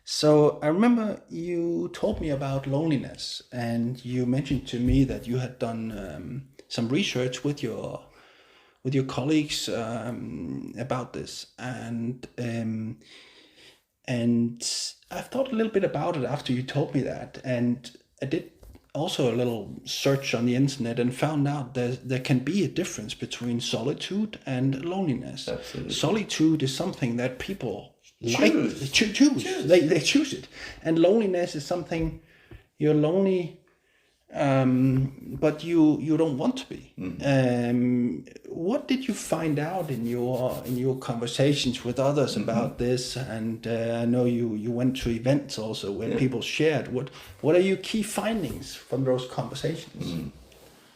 So I remember you told me about loneliness, and you mentioned to me that you had done some research with your colleagues about this, and I've thought a little bit about it after you told me that, and I did also a little search on the internet and found out that there can be a difference between solitude and loneliness. Absolutely. Solitude is something that people Choose. choose. Choose. They choose it, and loneliness is something you're lonely, but you don't want to be. What did you find out in your conversations with others about this? And I know you went to events also where people shared. What are your key findings from those conversations?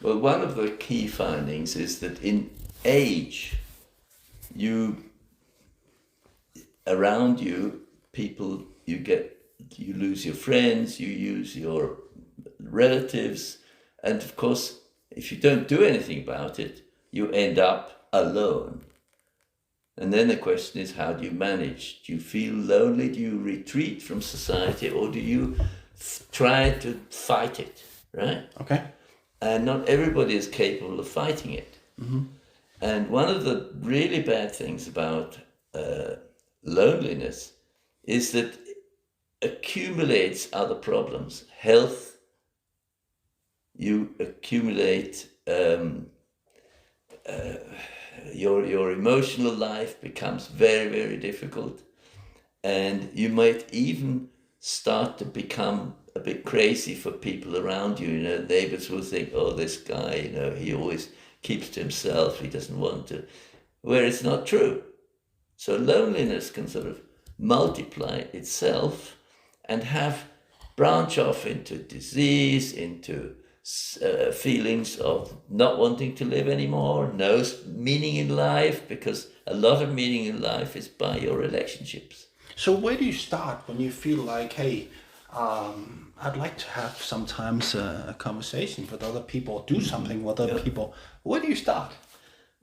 Well, one of the key findings is that in age, you around you, people you lose your friends, you use your relatives, and of course, if you don't do anything about it, you end up alone. And then the question is, how do you manage? Do you feel lonely? Do you retreat from society, or do you try to fight it, right? Okay. And not everybody is capable of fighting it. And one of the really bad things about loneliness is that it accumulates other problems. Health, you accumulate your emotional life becomes very, very difficult, and you might even start to become a bit crazy for people around you. You know, neighbors will think, "Oh, this guy, you know, he always keeps to himself. He doesn't want to," where it's not true. So loneliness can sort of multiply itself and have branch off into disease, into feelings of not wanting to live anymore, no meaning in life, because a lot of meaning in life is by your relationships. So where do you start when you feel like, hey, I'd like to have sometimes a conversation with other people, do something with other people. Where do you start?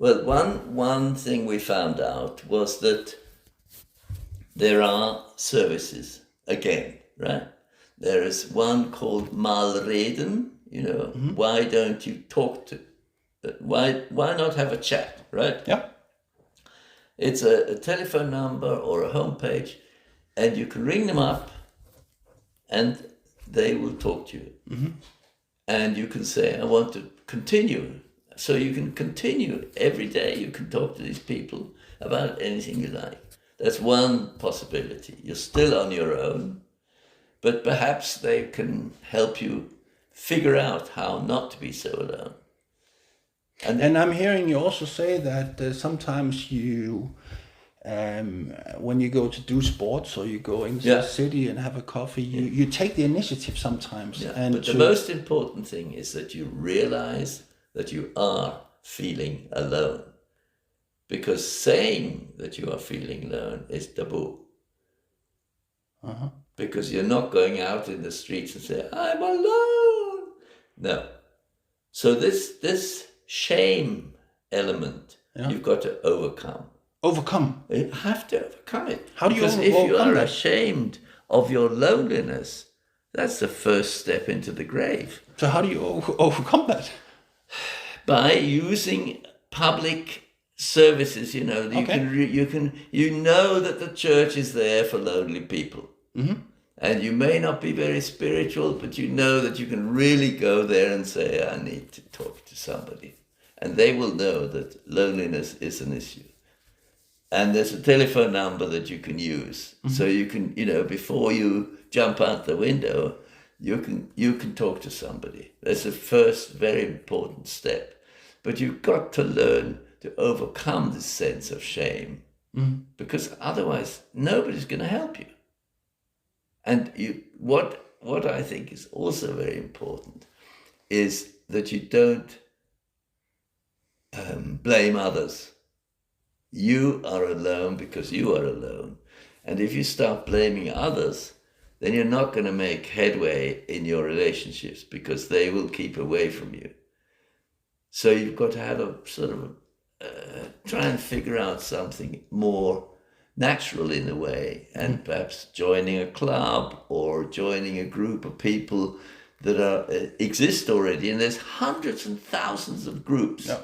Well, one thing we found out was that there are services, again, right? There is one called Malreden, you know, why don't you talk to, why not have a chat, right? Yeah. It's a telephone number or a homepage, and you can ring them up and they will talk to you. And you can say, I want to continue. So you can continue every day. You can talk to these people about anything you like. That's one possibility. You're still on your own, but perhaps they can help you figure out how not to be so alone. And I'm hearing you also say that sometimes you, when you go to do sports or you go into the city and have a coffee, you take the initiative sometimes. Yeah. And But the most important thing is that you realize that you are feeling alone. Because saying that you are feeling alone is taboo. Because you're not going out in the streets and say, I'm alone. No. So this shame element, you've got to overcome. Overcome. You have to overcome it. How do you Because if you overcome are that? ashamed of your loneliness, that's the first step into the grave. So how do you overcome that? By using public services, you know, you know that the church is there for lonely people. And you may not be very spiritual, but you know that you can really go there and say, I need to talk to somebody. And they will know that loneliness is an issue. And there's a telephone number that you can use. So you can, you know, before you jump out the window, you can talk to somebody. That's the first very important step. But you've got to learn to overcome this sense of shame, because otherwise nobody's going to help you. And what I think is also very important is that you don't blame others. You are alone because you are alone. And if you start blaming others, then you're not going to make headway in your relationships, because they will keep away from you. So you've got to have a sort of try and figure out something more natural in a way, and perhaps joining a club or joining a group of people that exist already. And there's hundreds and thousands of groups. Yeah.